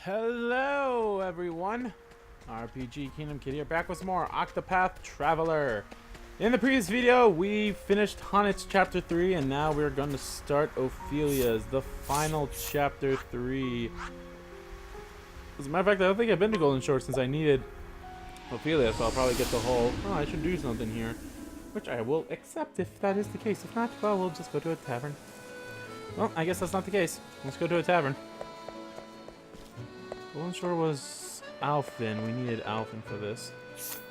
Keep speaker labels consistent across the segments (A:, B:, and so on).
A: Hello everyone, RPG Kingdom Kid here, back with some more Octopath Traveler. In the previous video, we finished Honnet's Chapter 3, and now we're going to start Ophelia's, the final Chapter 3. As a matter of fact, I don't think I've been to Golden Shore since I needed Ophelia, so I'll probably get the whole, oh, I should do something here. Which I will accept if that is the case. If not, well, we'll just go to a tavern. Well, I guess that's not the case. Let's go to a tavern. Golden Shore was Alphen. We needed Alphen for this.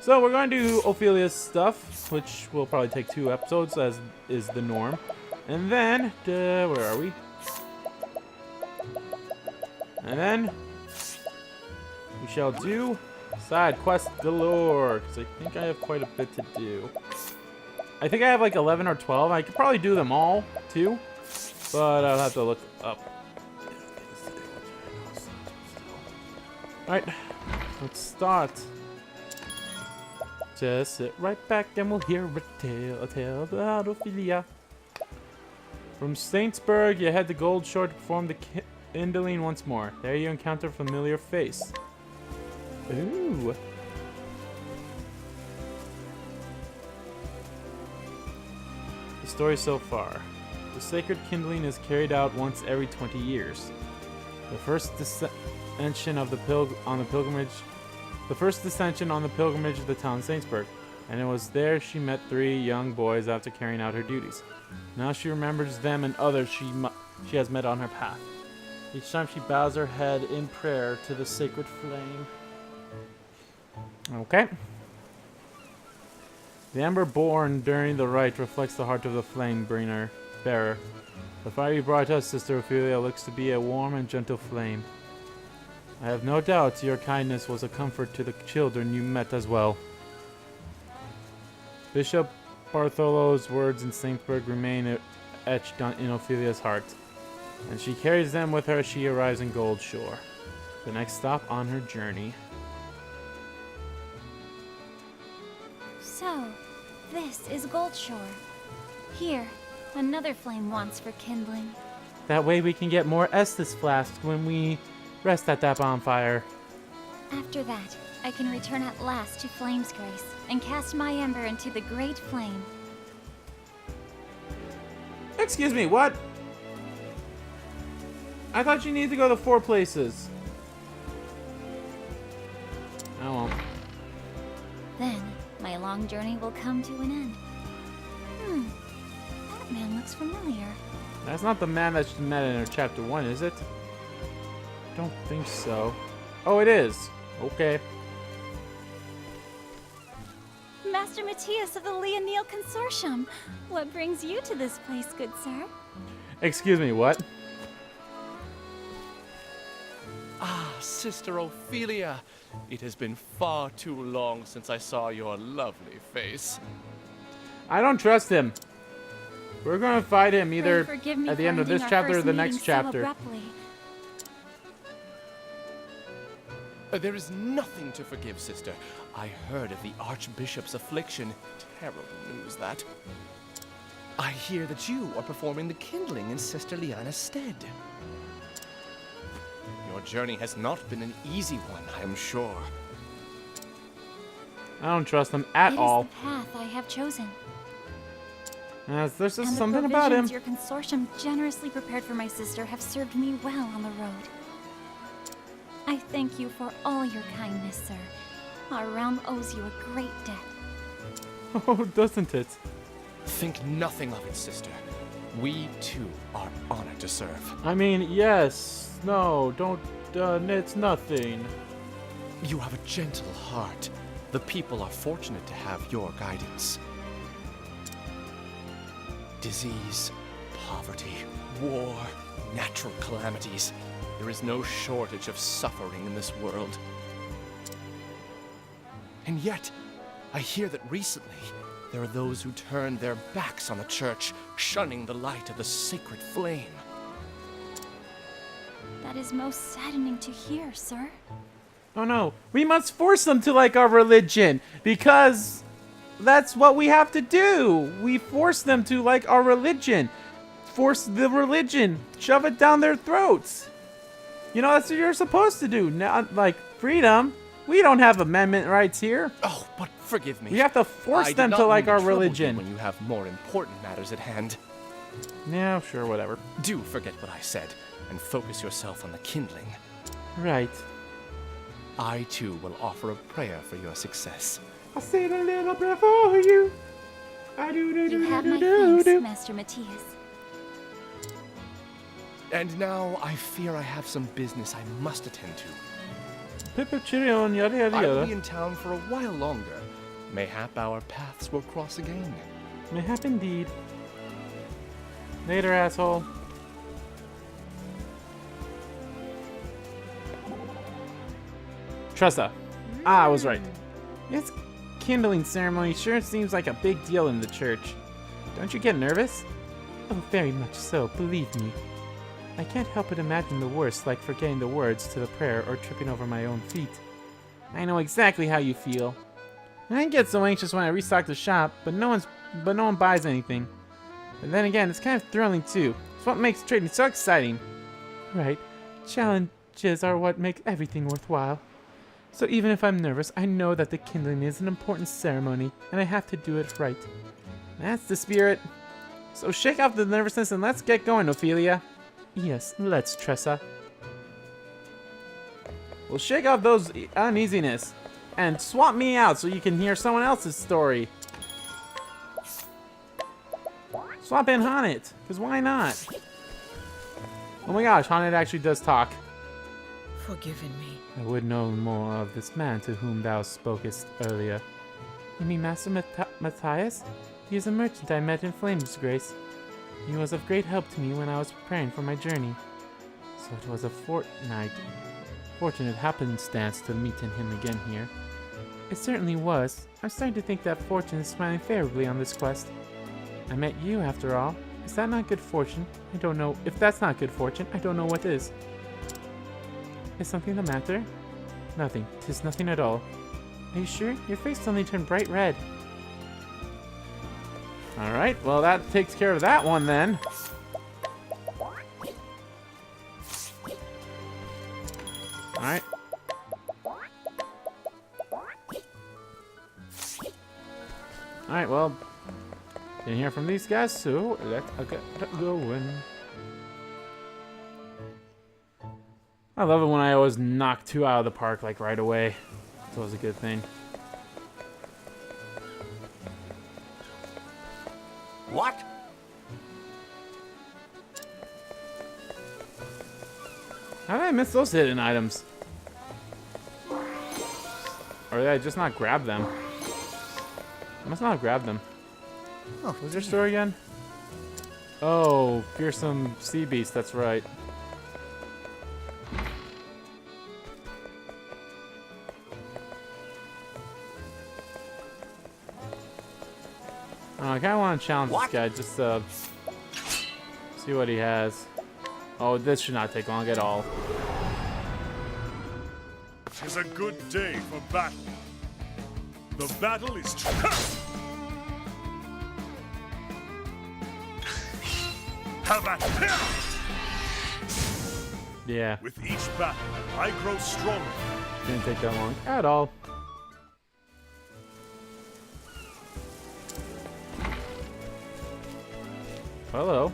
A: So we're going to do Ophelia's stuff, which will probably take 2 episodes, as is the norm. And then, where are we? And then, we shall do side quest galore, because I think I have quite a bit to do. I think I have like 11 or 12. I could probably do them all, too. But I'll have to look up. Alright, let's start. Just sit right back and we'll hear a tale about Ophelia. From Saintsburg, you head to Gold Shore to perform the kindling once more. There you encounter a familiar face. Ooh. The story so far. The sacred kindling is carried out once every 20 years. The first dissension on the pilgrimage of the town Saintsburg, and it was there she met 3 young boys after carrying out her duties. Now she remembers them and others she has met on her path. Each time she bows her head in prayer to the sacred flame. Okay. The ember born during the rite reflects the heart of the flame bearer. The fire you brought us, Sister Ophelia, looks to be a warm and gentle flame. I have no doubt your kindness was a comfort to the children you met as well. Bishop Bartholo's words in Saintsburg remain etched in Ophelia's heart, and she carries them with her as she arrives in Gold Shore, the next stop on her journey.
B: So, this is Gold Shore. Here, another flame wants for kindling.
A: That way we can get more Estus flasks when we rest at that bonfire.
B: After that, I can return at last to Flame's Grace and cast my ember into the great flame.
A: Excuse me, what? I thought you needed to go to 4 places. Oh well.
B: Then, my long journey will come to an end. That man looks familiar.
A: That's not the man that she met in her chapter 1, is it? Don't think so. Oh, it is. Okay.
B: Master Matthias of the Leonil Consortium. What brings you to this place, good sir?
A: Excuse me, what?
C: Ah, Sister Ophelia. It has been far too long since I saw your lovely face.
A: I don't trust him. We're gonna fight him either
B: Forgive me
A: at the
B: for
A: end of this
B: ending our
A: chapter or
B: first
A: the
B: meeting
A: next
B: so
A: chapter.
B: abruptly.
C: There is nothing to forgive, Sister. I heard of the Archbishop's affliction. Terrible news, that. I hear that you are performing the kindling in Sister Liana's stead. Your journey has not been an easy one, I am sure.
A: I don't trust him at all.
B: It is the path I have chosen.
A: There's just
B: And
A: something
B: the
A: about him.
B: provisions your consortium generously prepared for my sister have served me well on the road. I thank you for all your kindness, sir. Our realm owes you a great debt.
A: Oh, doesn't it?
C: Think nothing of it, Sister. We, too, are honored to serve.
A: I mean, yes. No, don't. It's nothing.
C: You have a gentle heart. The people are fortunate to have your guidance. Disease, poverty, war, natural calamities. There is no shortage of suffering in this world. And yet, I hear that recently, there are those who turned their backs on the church, shunning the light of the sacred flame.
B: That is most saddening to hear, sir.
A: Oh no, we must force them to like our religion, because that's what we have to do. We force them to like our religion. Force the religion. Shove it down their throats. You know, that's what you're supposed to do. Not like freedom. We don't have amendment rights here.
C: Oh, but forgive me.
A: We have to force
C: I did
A: them
C: not
A: to like
C: mean
A: our
C: trouble you
A: religion.
C: when you have more important matters at hand.
A: Yeah, sure, whatever.
C: Do forget what I said and focus yourself on the kindling.
A: Right.
C: I too will offer a prayer for your success.
A: I'll say a little prayer for you.
B: You have my thanks, Master Matthias.
C: And now I fear I have some business I must attend to.
A: Pip pip cheerio and yada yada
C: I will be
A: yada.
C: in town for a while longer. Mayhap our paths will cross again.
A: Mayhap indeed. Later, asshole. Tressa. Ah, I was right. This kindling ceremony sure seems like a big deal in the church. Don't you get nervous? Oh, very much so, believe me. I can't help but imagine the worst, like forgetting the words to the prayer or tripping over my own feet. I know exactly how you feel. I get so anxious when I restock the shop, but no one buys anything. But then again, it's kind of thrilling too. It's what makes trading so exciting. Right. Challenges are what make everything worthwhile. So even if I'm nervous, I know that the kindling is an important ceremony, and I have to do it right. That's the spirit. So shake off the nervousness and let's get going, Ophelia. Yes, let's, Tressa. We'll shake off those uneasiness and swap me out so you can hear someone else's story. Swap in Haunted, because why not? Oh my gosh, Haunted actually does talk.
D: Forgiven me.
A: I would know more of this man to whom thou spokest earlier. You mean Master Matthias? He is a merchant I met in Flames Grace. He was of great help to me when I was preparing for my journey. So it was a fortnight. Fortunate happenstance to meet him again here. It certainly was. I'm starting to think that fortune is smiling favorably on this quest. I met you, after all. Is that not good fortune? I don't know. If that's not good fortune, I don't know what is. Is something the matter? Nothing. 'Tis nothing at all. Are you sure? Your face suddenly turned bright red. Alright, well that takes care of that one then. Alright. Alright, well, didn't hear from these guys, so let's get going. I love it when I always knock two out of the park like right away. It's always a good thing.
E: What?
A: How did I miss those hidden items? Or did I just not grab them? I must not have grabbed them.
E: Oh,
A: What was your story again? Oh, fearsome sea beast, that's right. I kind of want to challenge
E: What?
A: this guy, just to see what he has. Oh, this should not take long at all.
F: 'Tis a good day for battle. The battle is Have at it!
A: Yeah,
F: With each battle, I grow stronger.
A: didn't take that long at all. Hello.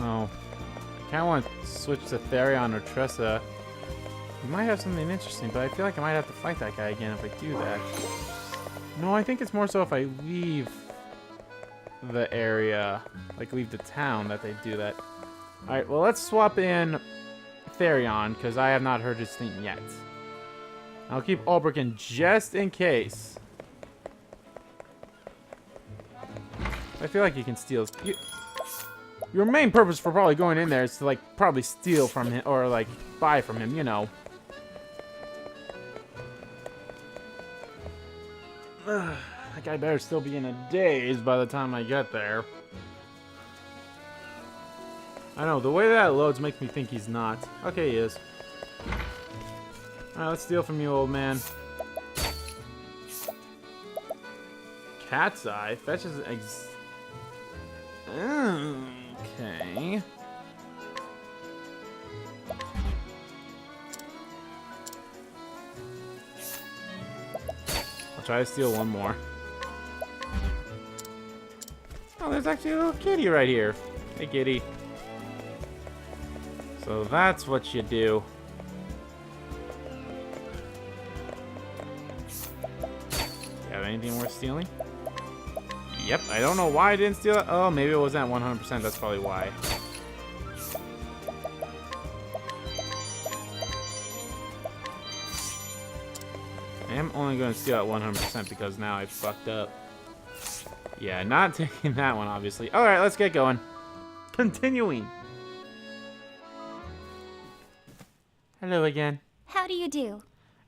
A: Oh, I kind of want to switch to Therion or Tressa. You might have something interesting, but I feel like I might have to fight that guy again if I do that. No, I think it's more so if I leave the area, like leave the town, that they do that. Alright, well let's swap in Therion, because I have not heard his thing yet. I'll keep Ulbricken just in case. I feel like you can steal. Your main purpose for probably going in there is to like probably steal from him or like buy from him, you know. That guy better still be in a daze by the time I get there. I know, the way that loads makes me think he's not. Okay, he is. Alright, let's steal from you, old man. Cat's eye fetches okay. I'll try to steal one more. Oh, there's actually a little kitty right here. Hey, kitty. So that's what you do. You have anything worth stealing? Yep, I don't know why I didn't steal it. Oh, maybe it wasn't at 100%. That's probably why. I am only going to steal at 100% because now I fucked up. Yeah, not taking that one, obviously. Alright, let's get going. Continuing. Hello again.
B: How do you do?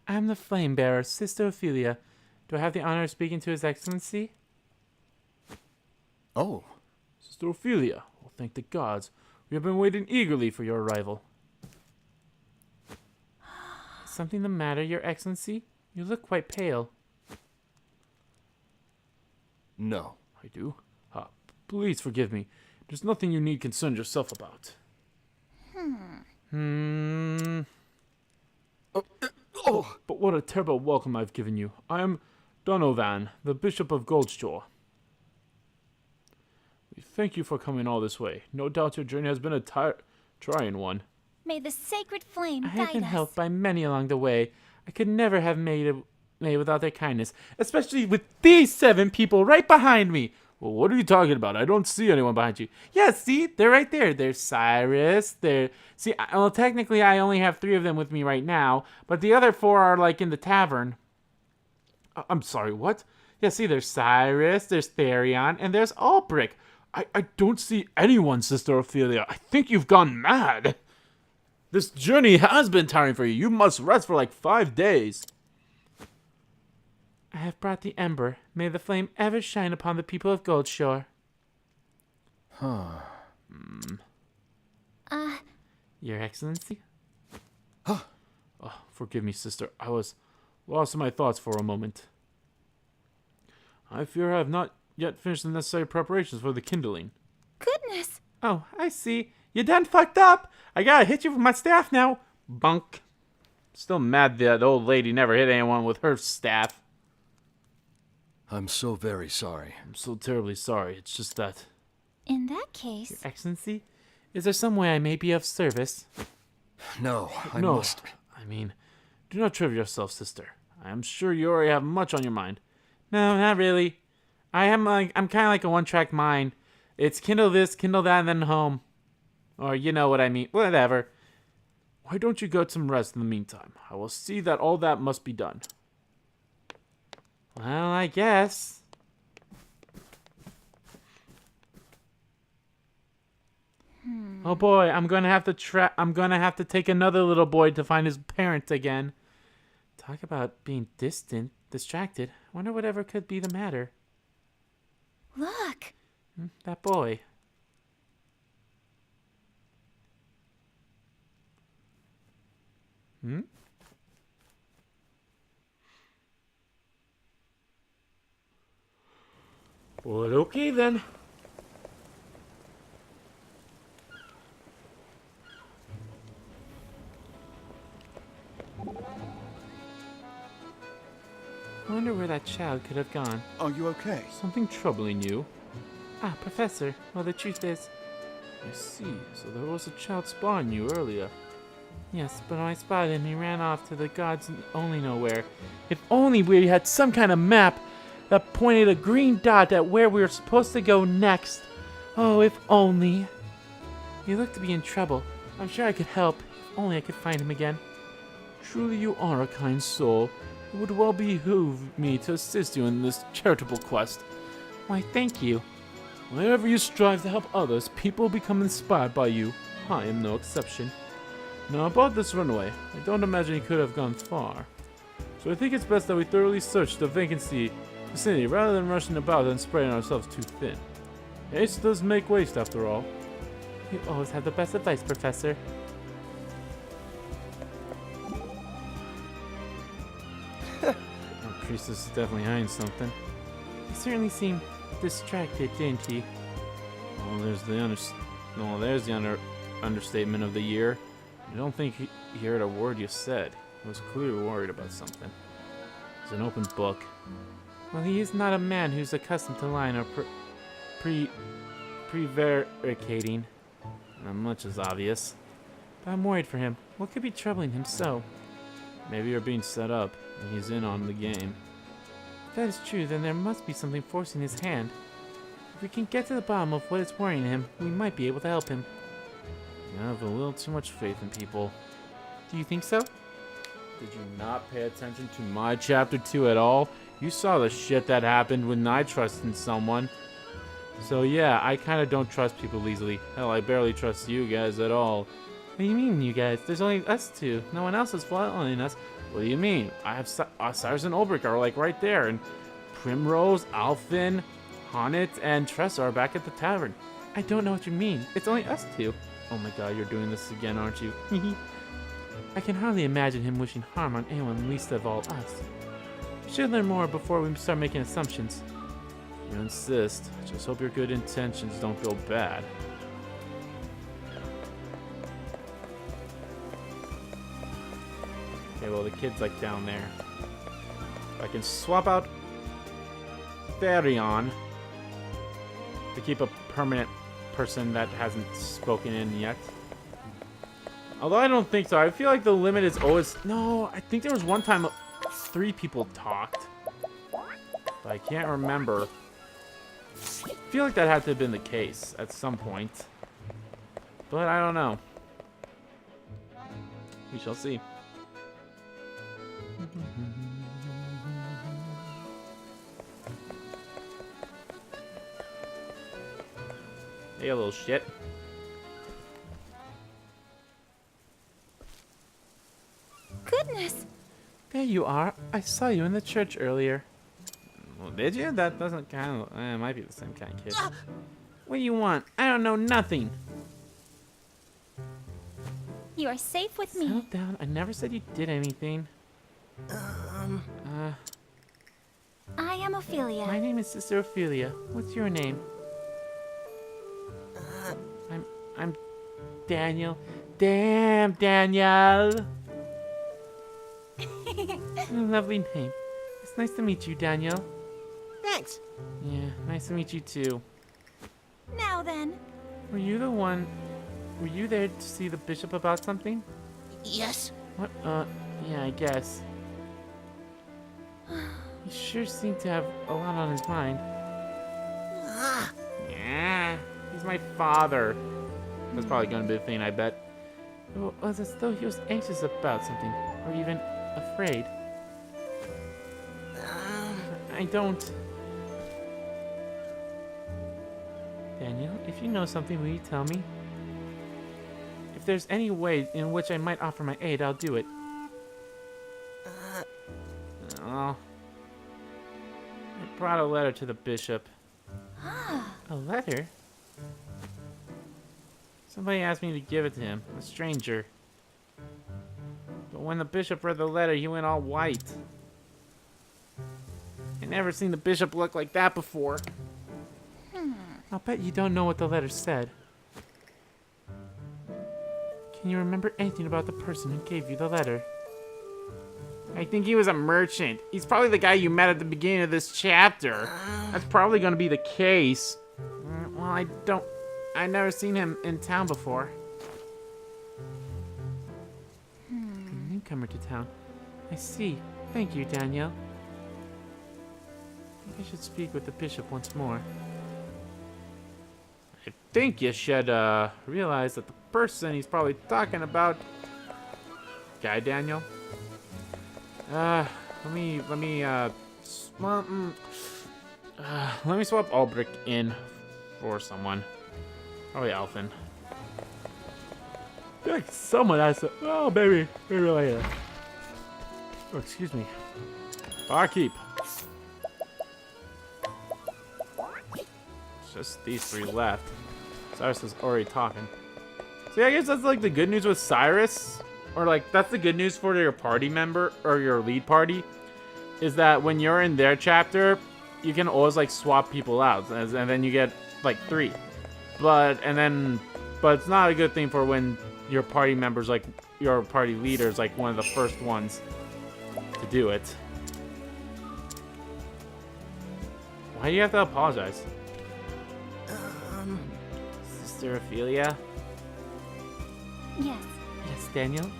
A: I'm the Flame Bearer, Sister Ophelia. Do I have the honor of speaking to His Excellency?
E: Oh,
A: Sister Ophelia, well, thank the gods. We have been waiting eagerly for your arrival. Is something the matter, Your Excellency? You look quite pale.
E: no.
A: I do? Please forgive me. There's nothing you need concern yourself about.
E: Oh,
A: But what a terrible welcome I've given you. I am Donovan, the Bishop of Goldshore. We thank you for coming all this way. No doubt your journey has been a trying one.
B: May the sacred flame
A: I
B: guide
A: have been
B: us.
A: helped by many along the way. I could never have made it without their kindness, especially with these 7 people right behind me. Well, what are you talking about? I don't see anyone behind you. Yeah, see? They're right there. There's Cyrus. Well, technically, I only have 3 of them with me right now, but the other 4 are, like, in the tavern. I'm sorry, what? Yeah, see, there's Cyrus, there's Therion, and there's Ulbrich. I don't see anyone, Sister Ophelia. I think you've gone mad. This journey has been tiring for you. You must rest for like 5 days. I have brought the ember. May the flame ever shine upon the people of Goldshore. Your Excellency? Oh, forgive me, sister. I was lost in my thoughts for a moment. I fear I have not yet finished the necessary preparations for the kindling.
B: Goodness!
A: Oh, I see. You done fucked up. I gotta hit you with my staff now. Bunk. Still mad that old lady never hit anyone with her staff.
E: I'm so very sorry.
A: I'm so terribly sorry. It's just that...
B: In that case...
A: Your Excellency, is there some way I may be of service?
E: No, I
A: No,
E: must.
A: I mean, do not trouble yourself, sister. I am sure you already have much on your mind. No, not really. I'm kind of like a one-track mind. It's kindle this, kindle that, and then home. Or you know what I mean. Whatever. Why don't you get some rest in the meantime? I will see that all that must be done. Well, I guess. Oh boy, I'm gonna have to take another little boy to find his parents again. Talk about being distracted. I wonder whatever could be the matter.
B: Look!
A: That boy. Well, okay then. I wonder where that child could have gone.
F: Are you okay?
A: Something troubling you? Ah, Professor. Well, the truth is... I see. So there was a child spawning you earlier. Yes, but when I spotted him, he ran off to the gods only know where. If only we had some kind of map that pointed a green dot at where we were supposed to go next. Oh, if only. You look to be in trouble. I'm sure I could help. If only I could find him again. Truly you are a kind soul. It would well behoove me to assist you in this charitable quest. Why, thank you. Whenever you strive to help others, people become inspired by you. I am no exception. Now about this runaway, I don't imagine he could have gone far. So I think it's best that we thoroughly search the vicinity rather than rushing about and spreading ourselves too thin. Haste does make waste after all. You always have the best advice, Professor. Our priestess is definitely hiding something. He certainly seemed distracted, didn't he? Well, there's the understatement of the year. I don't think he heard a word you said. He was clearly worried about something. It's an open book. Well, he is not a man who's accustomed to lying or prevaricating. Not much is obvious. But I'm worried for him. What could be troubling him so? Maybe you're being set up, and he's in on the game. If that is true, then there must be something forcing his hand. If we can get to the bottom of what is worrying him, we might be able to help him. I have a little too much faith in people. Do you think so? Did you not pay attention to my chapter 2 at all? You saw the shit that happened when I trusted someone. So yeah, I kind of don't trust people easily. Hell, I barely trust you guys at all. What do you mean, you guys? There's only us two. No one else is following us. What do you mean? I have Cyrus and Ulbrich are like right there, and Primrose, Alfin, Honnet, and Tressa are back at the tavern. I don't know what you mean. It's only us two. Oh my god, you're doing this again, aren't you? I can hardly imagine him wishing harm on anyone, least of all us. We should learn more before we start making assumptions. If you insist. Just hope your good intentions don't go bad. Okay, well, the kid's like down there. I can swap out Therion to keep a permanent person that hasn't spoken in yet. Although I don't think so. I feel like the limit is always... No, I think there was one time 3 people talked. But I can't remember. I feel like that had to have been the case at some point. But I don't know. We shall see. Hey, you little shit.
B: Goodness!
A: There you are. I saw you in the church earlier. Well, did you? That doesn't kind of... it might be the same kind of kid. What do you want? I don't know nothing.
B: You are safe with
A: Settle
B: me.
A: down. I never said you did anything.
B: I am Ophelia.
A: My name is Sister Ophelia. What's your name? I'm Daniel. Damn, Daniel. What a lovely name. It's nice to meet you, Daniel.
D: Thanks.
A: Yeah, nice to meet you too.
B: Now then.
A: Were you the one... Were you there to see the bishop about something?
D: Yes.
A: What? Yeah, I guess. He sure seemed to have a lot on his mind.
D: Ah,
A: Yeah, he's my father. That's probably gonna be the thing, I bet. It was as though he was anxious about something, or even afraid. I don't... Daniel, if you know something, will you tell me? If there's any way in which I might offer my aid, I'll do it. Oh. I brought a letter to the bishop. A letter? Somebody asked me to give it to him, a stranger. But when the bishop read the letter, he went all white. I never seen the bishop look like that before. I'll bet you don't know what the letter said. Can you remember anything about the person who gave you the letter? I think he was a merchant. He's probably the guy you met at the beginning of this chapter. That's probably going to be the case. Well, I've never seen him in town before. A newcomer to town. I see. Thank you, Danielle. I think I should speak with the bishop once more. I think you should realize that the person he's probably talking about... Guy Daniel? Let me swap Ulbrich in for someone. Probably Alfin. I feel like someone has to... Oh, maybe later. Oh, excuse me. Barkeep. It's just these 3 left. Cyrus is already talking. See, I guess that's like the good news with Cyrus. Or like, that's the good news for your party member, or your lead party. Is that when you're in their chapter, you can always like swap people out, and then you get like 3. But it's not a good thing for when your party members, like your party leader, is like one of the first ones to do it. Why do you have to apologize? Sister Ophelia?
B: Yes.
A: Yes, Daniel?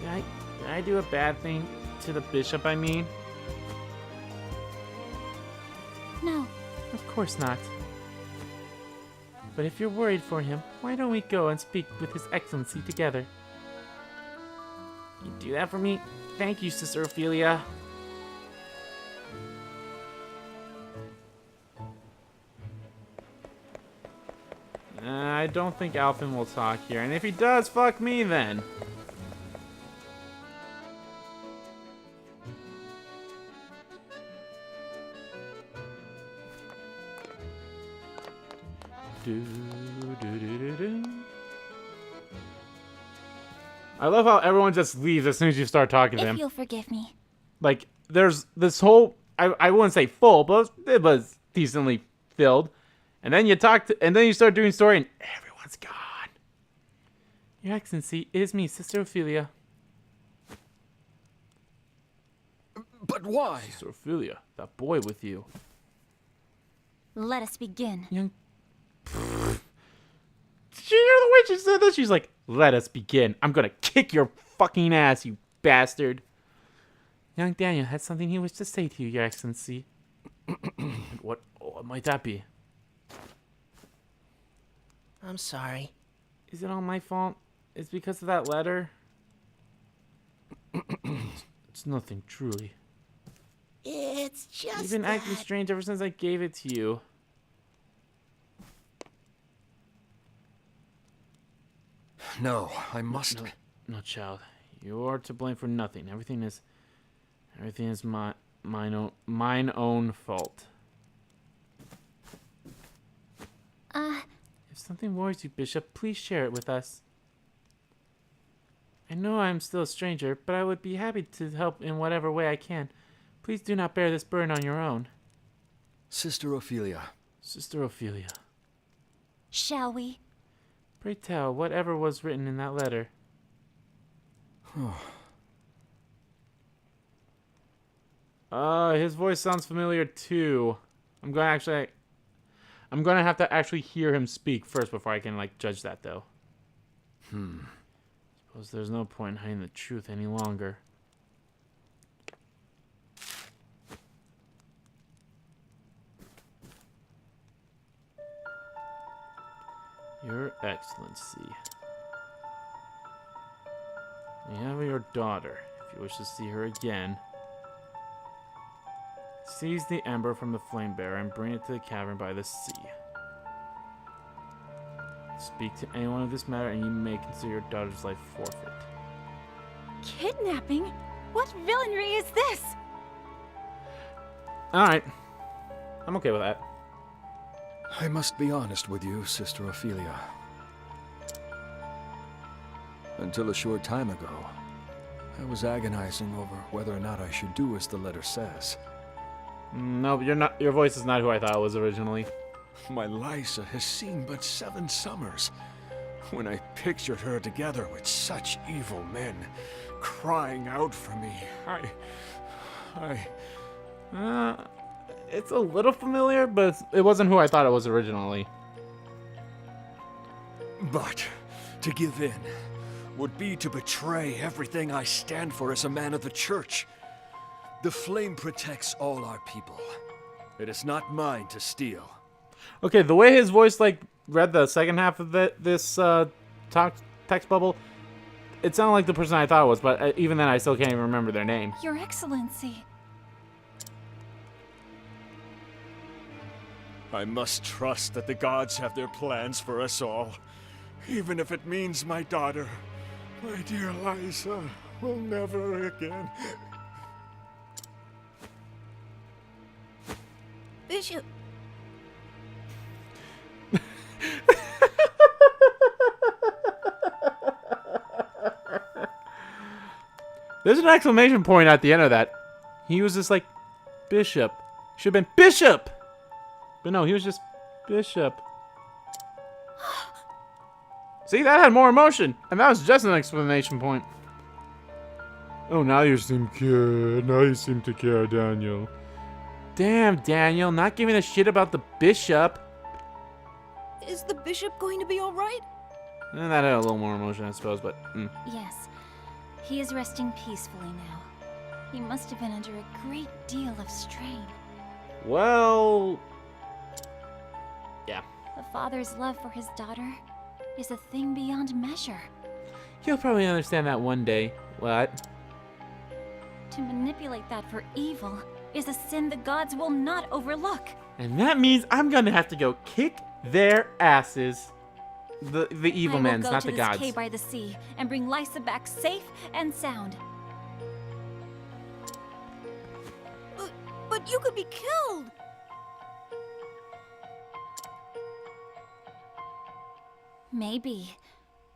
A: Did I do a bad thing to the bishop, I mean?
B: No.
A: Of course not. But if you're worried for him, why don't we go and speak with His Excellency together? You do that for me? Thank you, Sister Ophelia. I don't think Alphen will talk here, and if he does, fuck me then. I love how everyone just leaves as soon as you start talking to
B: If
A: them.
B: you'll forgive me.
A: Like, there's this whole, I wouldn't say full, but it was decently filled. And then you and then you start doing story, and everyone's gone. Your Excellency, it is me, Sister Ophelia.
E: But why?
A: Sister Ophelia, that boy with you.
B: Let us begin.
A: Young... Did you hear the way she said that? She's like, let us begin. I'm gonna kick your fucking ass, you bastard. Young Daniel had something he wished to say to you, Your Excellency. And what might that be?
D: I'm sorry.
A: Is it all my fault? It's because of that letter? It's nothing, truly.
D: It's just
A: You've been acting
D: that...
A: strange ever since I gave it to you.
E: No, I must.
A: No, child. You're to blame for nothing. Everything is mine own fault. If something worries you, Bishop, please share it with us. I know I'm still a stranger, but I would be happy to help in whatever way I can. Please do not bear this burden on your own.
E: Sister Ophelia.
A: Sister Ophelia,
B: Shall we?
A: pray tell whatever was written in that letter. His voice sounds familiar too. I'm gonna have to actually hear him speak first before I can like judge that though. Suppose there's no point in hiding the truth any longer. Your Excellency. We have your daughter. If you wish to see her again, seize the ember from the flame bearer and bring it to the cavern by the sea. Speak to anyone of this matter and you may consider your daughter's life forfeit.
B: Kidnapping? What villainy is this?
A: Alright. I'm okay with that.
E: I must be honest with you, Sister Ophelia. Until a short time ago, I was agonizing over whether or not I should do as the letter says.
A: No, but your voice is not who I thought it was originally.
E: My Lysa has seen but 7 summers. When I pictured her together with such evil men, crying out for me,
A: It's a little familiar, but it wasn't who I thought it was originally.
E: But to give in would be to betray everything I stand for as a man of the church. The flame protects all our people. It is not mine to steal.
A: Okay, the way his voice like read the second half of this text bubble, it sounded like the person I thought it was, but even then I still can't even remember their name.
B: Your Excellency.
F: I must trust that the gods have their plans for us all, even if it means my daughter, my dear Lysa, will never again.
D: Bishop,
A: There's an exclamation point at the end of that. He was just like, Bishop, Should have been Bishop! But no, he was just Bishop. See, that had more emotion. And that was just an explanation point. Oh, now you seem care. Now you seem to care, Daniel. Damn, Daniel, not giving a shit about the bishop.
G: Is the bishop going to be alright?
A: And that had a little more emotion, I suppose, but...
B: Yes, he is resting peacefully now. He must have been under a great deal of strain.
A: Well... yeah.
B: The father's love for his daughter is a thing beyond measure.
A: He'll probably understand that one day. What?
B: To manipulate that for evil is a sin the gods will not overlook.
A: And that means I'm gonna have to go kick their asses. The evil men's, not the gods.
B: I will go to this cave by the sea and bring Lysa back safe and sound.
G: But you could be killed!
B: Maybe,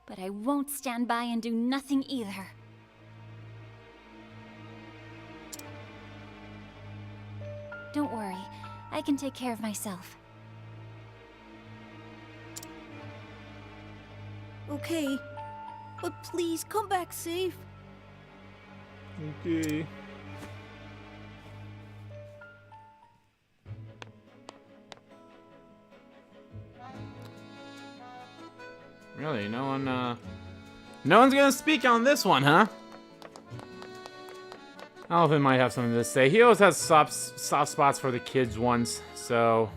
B: but I won't stand by and do nothing either. Don't worry, I can take care of myself.
G: Okay, but please come back safe.
A: Okay. Really, no one's gonna speak on this one, huh? Alvin might have something to say. He always has soft spots for the kids ones, so...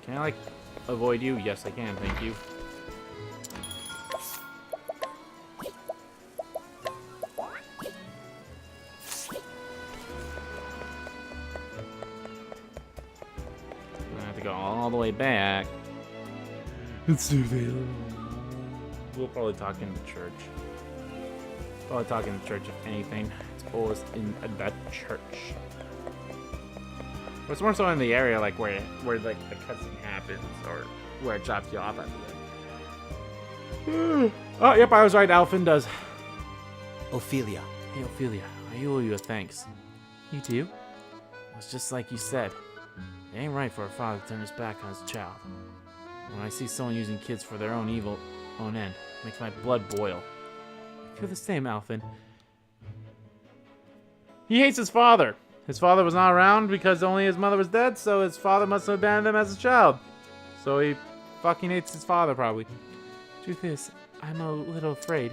A: Can I, like, avoid you? Yes, I can, thank you. I have to go all the way back. It's too available. We'll probably talk in the church. Probably talk in the church if anything. It's always in the church. But it's more so in the area like where like the cutscene happens or where it drops you off at the end. Oh, yep, I was right. Alphen does.
H: Ophelia.
A: Hey, Ophelia, I owe you a thanks. You do? It's just like you said. It ain't right for a father to turn his back on his child. When I see someone using kids for their own evil, own end, it makes my blood boil. I feel the same, Alphen. He hates his father. His father was not around because only his mother was dead, so his father must have abandoned him as a child. So he fucking hates his father, probably. Truth is, I'm a little afraid.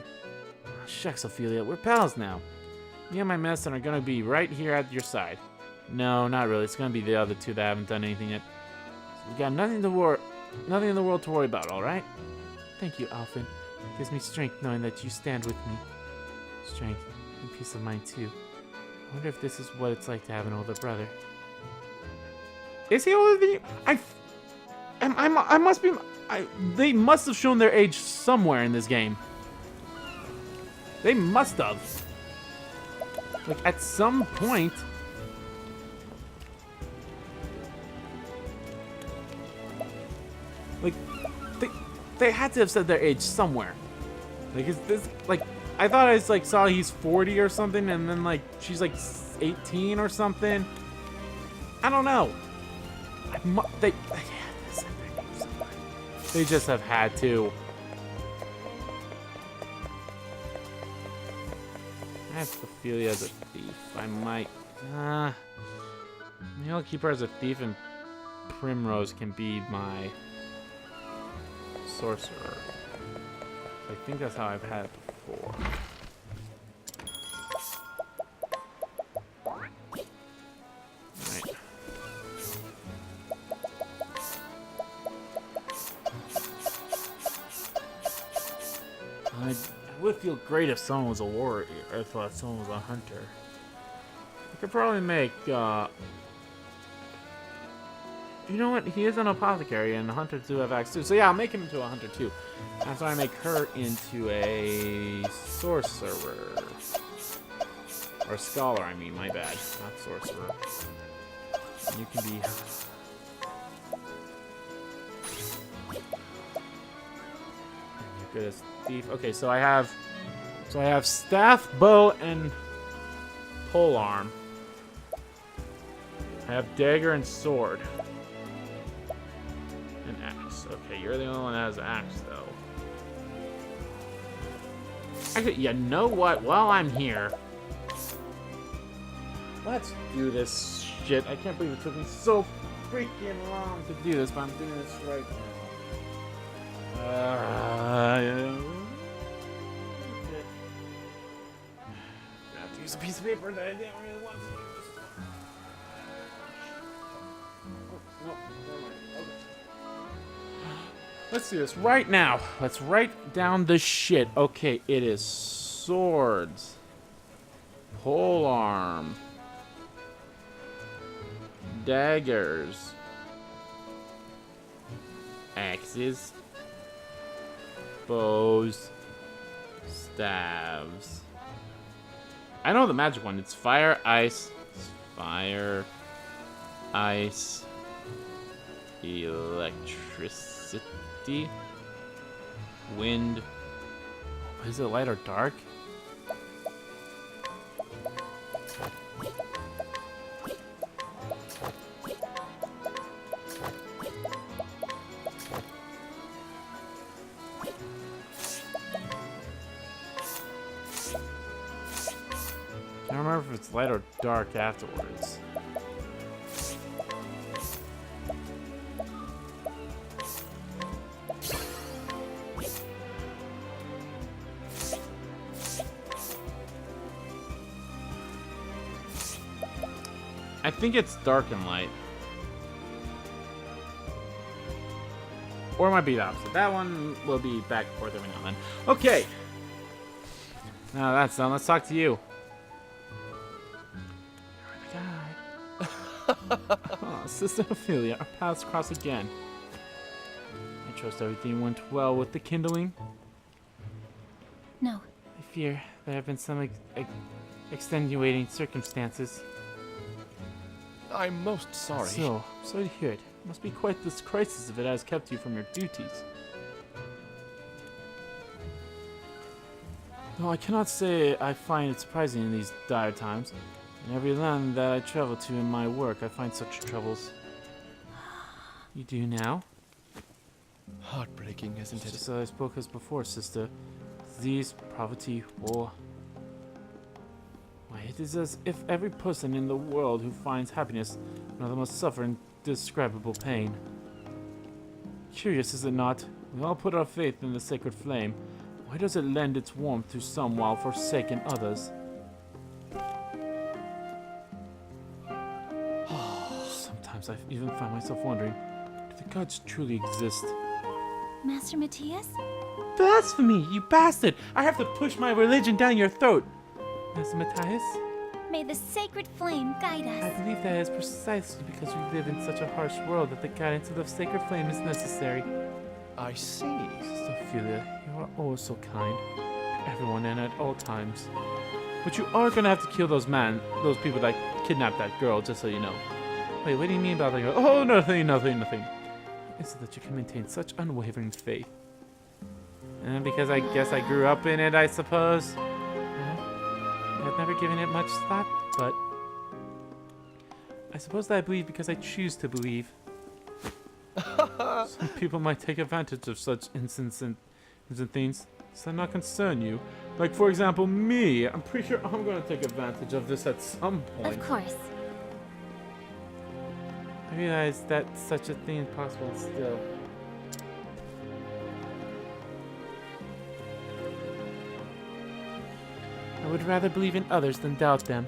A: Oh, shucks, Ophelia, we're pals now. Me and my medicine are gonna be right here at your side. No, not really. It's gonna be the other two that haven't done anything yet. So you got nothing in the world to worry about, alright? Thank you, Alphen. It gives me strength knowing that you stand with me. Strength and peace of mind, too. I wonder if this is what it's like to have an older brother. Is he older than you? I must be... they must have shown their age somewhere in this game. They must have. Like, at some point... Like, they had to have said their age somewhere. Like, is this... Like... I thought I like saw he's 40 or something, and then like she's like 18 or something. I don't know. They just have had to. I have Ophelia as a thief. I might. Maybe I'll keep her as a thief, and Primrose can be my sorcerer. I think that's how I've had it before. Right. I would feel great if someone was a warrior, or if someone was a hunter. I could probably make, you know what? He is an apothecary, and hunters do have axe too. So yeah, I'll make him into a hunter too. That's why I make her into a sorcerer. Or scholar, I mean, my bad. Not sorcerer. You can be... You're good as thief. Okay, so I have... So I have staff, bow, and pole arm. I have dagger and sword. And axe. Okay, you're the only one that has axe, though. Actually, you know what? While I'm here... Let's do this shit. I can't believe it took me so freaking long to do this, but I'm doing this right now. Yeah. I have to use a piece of paper that I didn't really want to use. Oh, no, never mind. Okay. Let's do this right now. Let's write down the shit. Okay, it is swords, polearm, daggers, axes, bows, staves. I know the magic one. It's fire, ice, electricity, wind. Is it light or dark? I don't remember if it's light or dark afterwards. I think it's dark and light. Or it might be the opposite. That one will be back and forth every now and then. Okay. Now that's done. Let's talk to you. Oh, Sister Ophelia, our paths cross again. I trust everything went well with the kindling.
B: No.
A: I fear there have been some extenuating circumstances.
C: I'm most sorry.
A: So, sorry to hear it. It must be quite this crisis if it has kept you from your duties. Though I cannot say I find it surprising in these dire times. In every land that I travel to in my work, I find such troubles. You do now?
C: Heartbreaking, isn't it?
A: Just as I spoke as before, sister. Disease, poverty, war. Why, it is as if every person in the world who finds happiness, another must suffer indescribable pain. Curious, is it not? We all put our faith in the sacred flame. Why does it lend its warmth to some while forsaking others? Sometimes I even find myself wondering, do the gods truly exist?
B: Master Matthias?
A: Blasphemy, you bastard! I have to push my religion down your throat! Master Matthias?
B: May the sacred flame guide
A: I
B: us.
A: believe that is precisely because we live in such a harsh world that the guidance of the sacred flame is necessary.
C: I see.
A: Sister Ophelia, you are always so kind to everyone and at all times. But you are gonna have to kill those people that kidnapped that girl, just so you know. Wait, what do you mean about that girl? Oh, nothing. Is it that you can maintain such unwavering faith? And because I guess I grew up in it, I suppose. I've never given it much thought, but I suppose that I believe because I choose to believe. Some people might take advantage of such innocent things. Does that not concern you? Like, for example, me. I'm pretty sure I'm going to take advantage of this at some point.
B: Of course.
A: I realize that such a thing is possible still. I would rather believe in others than doubt them.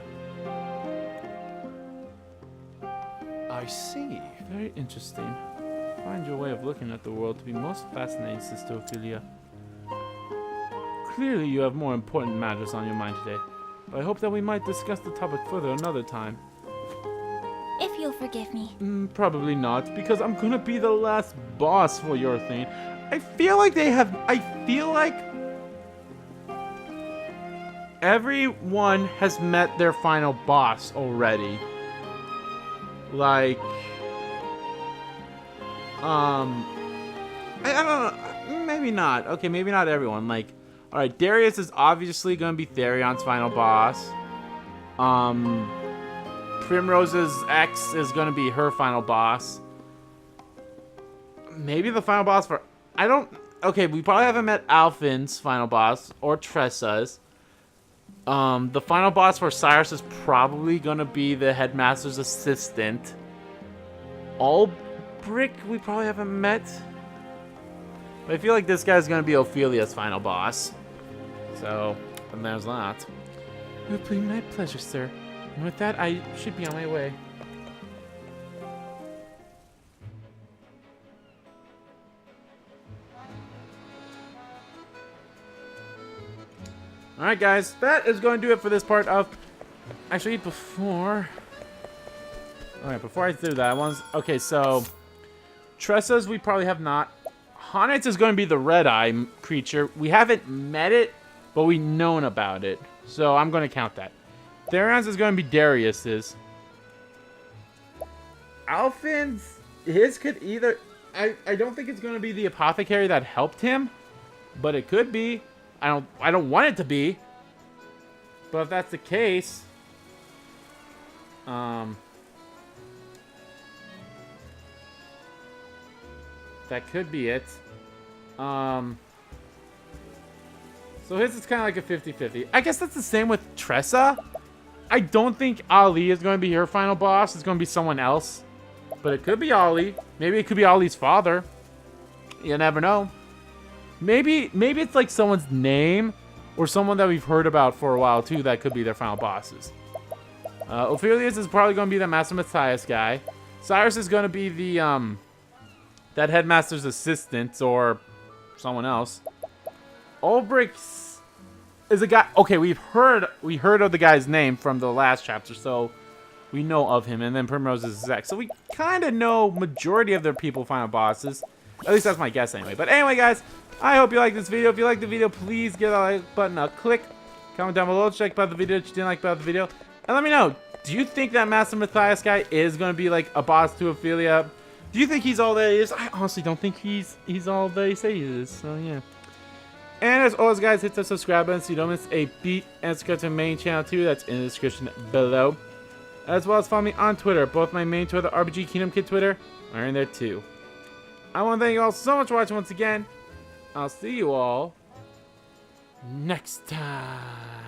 C: I see.
A: Very interesting. I find your way of looking at the world to be most fascinating, Sister Ophelia. Clearly you have more important matters on your mind today, but I hope that we might discuss the topic further another time.
B: If you'll forgive me.
A: Probably not, because I'm gonna be the last boss for your thing. I feel like everyone has met their final boss already. Like, I don't know, maybe not. Okay, maybe not everyone. Like, all right, Darius is obviously going to be Therion's final boss. Primrose's ex is going to be her final boss. Maybe the final boss for... Okay, we probably haven't met Alphin's final boss or Tressa's. The final boss for Cyrus is probably going to be the headmaster's assistant. Albrick we probably haven't met. But I feel like this guy's going to be Ophelia's final boss. So, and there's that. It would be my pleasure, sir. And with that, I should be on my way. Alright guys, that is going to do it for this part of... Actually, before I do that, okay, so... Tressa's we probably have not. Honit's is going to be the red-eye creature. We haven't met it, but we've known about it. So I'm going to count that. Therion's is going to be Darius's. Alphin's, his could either... I don't think it's going to be the apothecary that helped him, but it could be. I don't want it to be. But if that's the case, that could be it. So his is kind of like a 50-50. I guess that's the same with Tressa. I don't think Ali is going to be her final boss. It's going to be someone else. But it could be Ali. Maybe it could be Ali's father. You never know. Maybe it's like someone's name or someone that we've heard about for a while too that could be their final bosses. Ophelia's is probably going to be the Master Matthias guy. Cyrus is going to be the that headmaster's assistant or someone else. Ulbrich's is a guy. Okay, we heard of the guy's name from the last chapter, so we know of him. And then Primrose is Zek, so we kind of know majority of their people final bosses. At least that's my guess anyway. But anyway, guys, I hope you liked this video. If you liked the video, please give that like button a click. Comment down below, check about the video that you didn't like about the video, and let me know. Do you think that Master Matthias guy is going to be like a boss to Ophelia? Do you think he's all that he is? I honestly don't think he's all that he says he is. So yeah. And as always, guys, hit the subscribe button so you don't miss a beat, and subscribe to my main channel too. That's in the description below. As well as follow me on Twitter. Both my main Twitter, the RPG Kingdom Kid Twitter, are in there too. I want to thank you all so much for watching once again. I'll see you all next time.